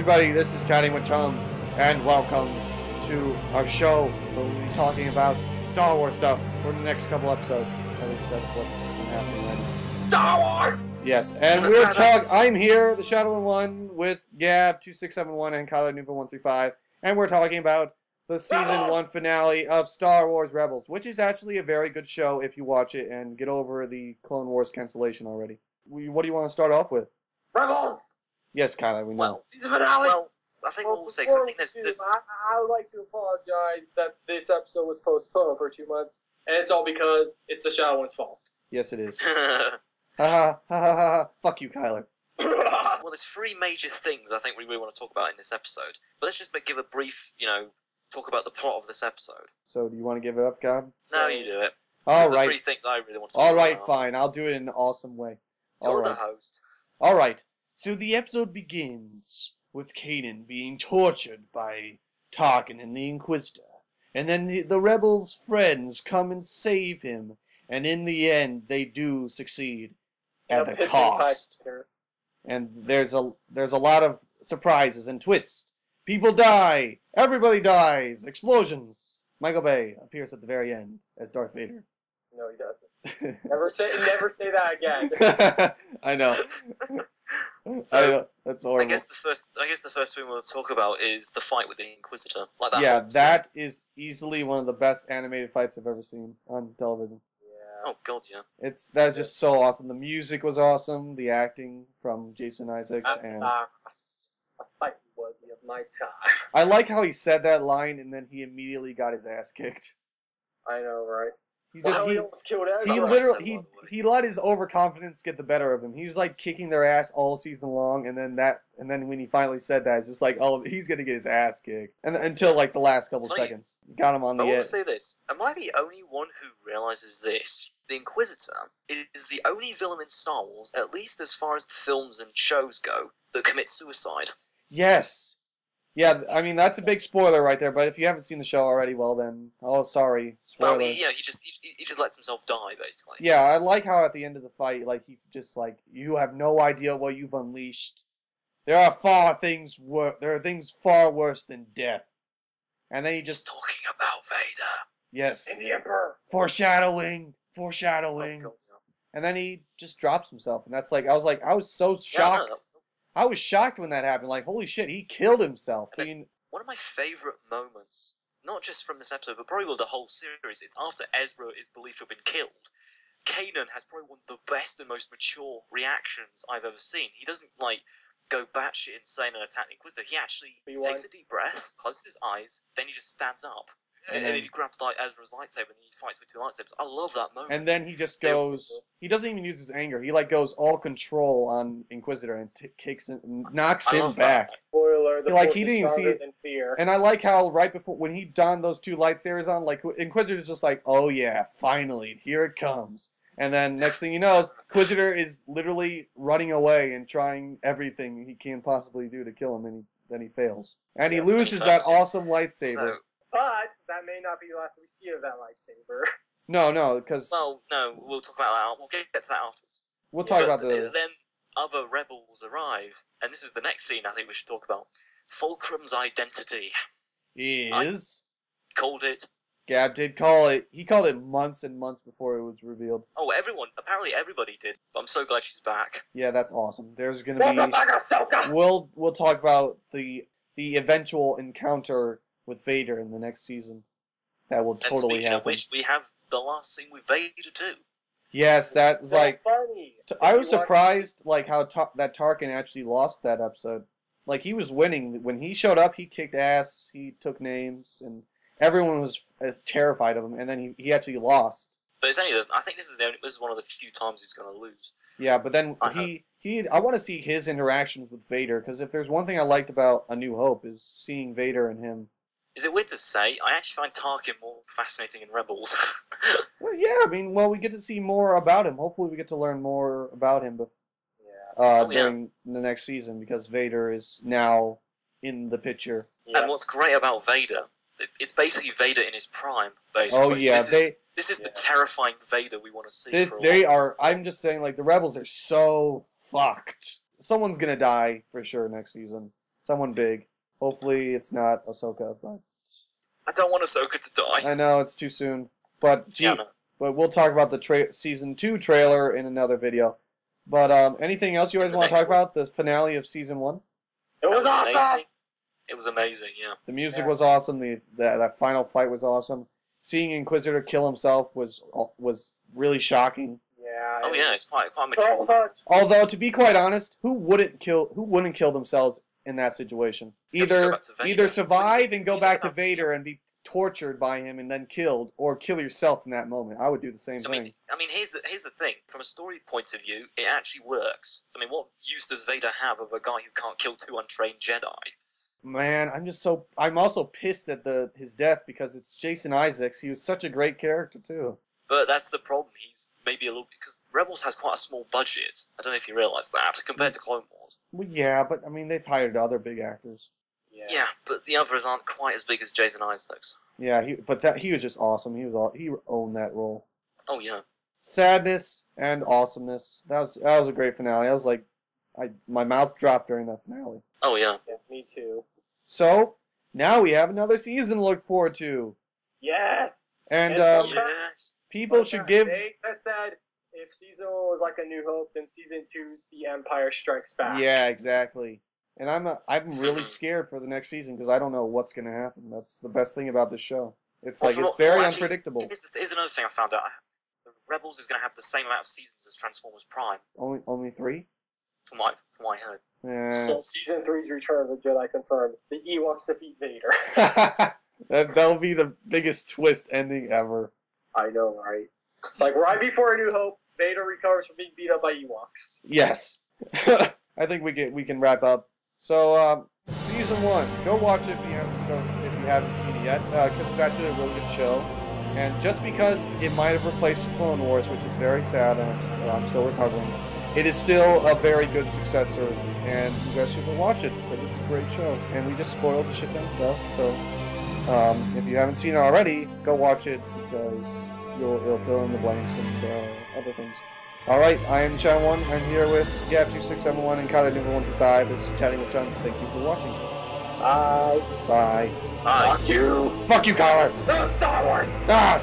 everybody, this is Chatting with Chums, and welcome to our show where we'll be talking about Star Wars stuff for the next couple episodes. At least that's what's been happening right now. Star Wars! Yes, and I'm here, the Shadow One, with Gab2671 and Kyler Nuva135, and we're talking about the Season 1 finale of Star Wars Rebels, which is actually a very good show if you watch it and get over the Clone Wars cancellation already. What do you want to start off with? Rebels! Yes, Kyler, we know. Well, season finale! Well, I think we'll say, 'cause I think there's... I would like to apologize that this episode was postponed for 2 months, and it's all because it's the Shadow One's fault. Yes, it is. Ha ha ha ha ha. Fuck you, Kyler. Well, there's three major things I think we really want to talk about in this episode. But let's just give a brief, talk about the plot of this episode. So, do you want to give it up, Gab? No, you do it. All right. right. The three things I really want to talk about. All right, fine. I'll do it in an awesome way. You're the host. All right. So the episode begins with Kanan being tortured by Tarkin and the Inquisitor. And then the rebels' friends come and save him. And in the end, they do succeed at a cost. And there's a lot of surprises and twists. People die. Everybody dies. Explosions. Michael Bay appears at the very end as Darth Vader. No, he doesn't. Never say that again. I know. So that's horrible. I guess the first thing we'll talk about is the fight with the Inquisitor. Like that. Yeah, that is easily one of the best animated fights I've ever seen on television. Oh god, yeah. That's just so awesome. The music was awesome. The acting from Jason Isaacs and a fight worthy of my time. I like how he said that line and then he immediately got his ass kicked. I know, right? He almost killed Ezra. He literally he let his overconfidence get the better of him. He was like kicking their ass all season long, and then when he finally said that, it's just like, oh, he's gonna get his ass kicked, and until like the last couple seconds, got him on the edge. I will say this: am I the only one who realizes this? The Inquisitor is the only villain in Star Wars, at least as far as the films and shows go, that commits suicide. Yes. Yeah, I mean, that's a big spoiler right there, but if you haven't seen the show already, well then, oh, sorry. Spoiler. Well, he just lets himself die, basically. Yeah, I like how at the end of the fight, like, he just, like, you have no idea what you've unleashed. There are things far worse than death. And then he just... He's talking about Vader. Yes. And the Emperor. Foreshadowing. Oh, God, no. And then he just drops himself, and that's like, I was so shocked. Yeah, no. I was shocked when that happened. Like, holy shit, he killed himself. One of my favourite moments, not just from this episode, but probably the whole series, it's after Ezra is believed to have been killed. Kanan has probably one of the best and most mature reactions I've ever seen. He doesn't, like, go batshit insane and attack the Inquisitor. He actually takes a deep breath, closes his eyes, then he just stands up. And then he grabs like Ezra's lightsaber and he fights with two lightsabers. I love that moment. And then he just goes... He doesn't even use his anger. He like goes all control on Inquisitor and knocks him back. Spoiler, the like force he didn't is even see stronger it. than fear. And I like how right before when he donned those two lightsabers on, like Inquisitor's just like, oh yeah, finally, here it comes. And then next thing you know, Inquisitor is literally running away and trying everything he can possibly do to kill him, and then he fails. And he loses that awesome lightsaber. But that may not be the last we see of that lightsaber. No, because... Well, no, we'll talk about that. We'll get to that afterwards. We'll talk about the... Then other rebels arrive, and this is the next scene I think we should talk about. Fulcrum's identity. Is... I called it. Gab did call it. He called it months and months before it was revealed. Oh, apparently everybody did. But I'm so glad she's back. Yeah, that's awesome. There's gonna be... We'll talk about the eventual encounter with Vader in the next season. That will totally and speaking happen. Of which, we have the last scene with Vader too. Yes, that was so like funny. I was surprised, like how that Tarkin actually lost that episode. Like he was winning when he showed up. He kicked ass. He took names, and everyone was terrified of him. And then he actually lost. But it's only I think this is one of the few times he's going to lose. Yeah, but then I want to see his interactions with Vader, because if there's one thing I liked about A New Hope is seeing Vader and him. Is it weird to say? I actually find Tarkin more fascinating in Rebels. Well, yeah, I mean, we get to see more about him. Hopefully we get to learn more about him during the next season, because Vader is now in the picture. Yeah. And what's great about Vader, it's basically Vader in his prime, basically. Oh, yeah, this is the terrifying Vader we want to see. I'm just saying, like, the Rebels are so fucked. Someone's gonna die for sure next season. Someone big. Hopefully it's not Ahsoka, but I don't want Ahsoka to die. I know it's too soon. But gee, Yeah, no. but we'll talk about the season 2 trailer in another video. But anything else you guys want to talk about? The finale of season 1? It was awesome! Amazing. It was amazing, yeah. The music was awesome. That final fight was awesome. Seeing Inquisitor kill himself was really shocking. Yeah. Oh yeah, it's quite so mature. much. Although to be quite honest, who wouldn't kill themselves in that situation? Have to go Either back to Vader. either survive and go He's back to about to Vader and be tortured by him and then killed, or kill yourself in that moment. I would do the same So, thing. I mean, here's the thing. From a story point of view, it actually works. So, I mean, what use does Vader have of a guy who can't kill 2 untrained Jedi? Man, I'm also pissed at his death because it's Jason Isaacs. He was such a great character too. But that's the problem. He's maybe a little... Because Rebels has quite a small budget. I don't know if you realise that, compared to Clone Wars. Well, yeah, but I mean they've hired other big actors. Yeah, but the others aren't quite as big as Jason Isaacs. Yeah, he was just awesome. He owned that role. Oh, yeah. Sadness and awesomeness. That was a great finale. I was like, my mouth dropped during that finale. Oh, yeah. Yeah, me too. So now we have another season to look forward to. Yes! And Yes. people should give. They said if season 1 was like A New Hope, then season 2's The Empire Strikes Back. Yeah, exactly. And I'm really scared for the next season because I don't know what's gonna happen. That's the best thing about this show. It's like it's very unpredictable. Here's another thing I found out. Rebels is going to have the same amount of seasons as Transformers Prime, Only 3. from what I heard. Yeah. So season 3's Return of the Jedi confirmed. The Ewoks defeat Vader. That'll be the biggest twist ending ever. I know, right? It's like right before A New Hope, Vader recovers from being beat up by Ewoks. Yes. I think we can wrap up. So season 1, go watch it if you haven't seen it yet, because it's actually a really good show. And just because it might have replaced Clone Wars, which is very sad, and I'm still recovering, it is still a very good successor, and you guys should go watch it because it's a great show. And we just spoiled the shit ton stuff, so if you haven't seen it already, go watch it because it'll fill in the blanks and other things. Alright, I am Channel 1. I'm here with Gap2671 and Kyler Number 155. This is Chatting with Chums. Thank you for watching. Bye. Bye. Fuck you. Fuck you, Kyler! No, Star Wars! Ah!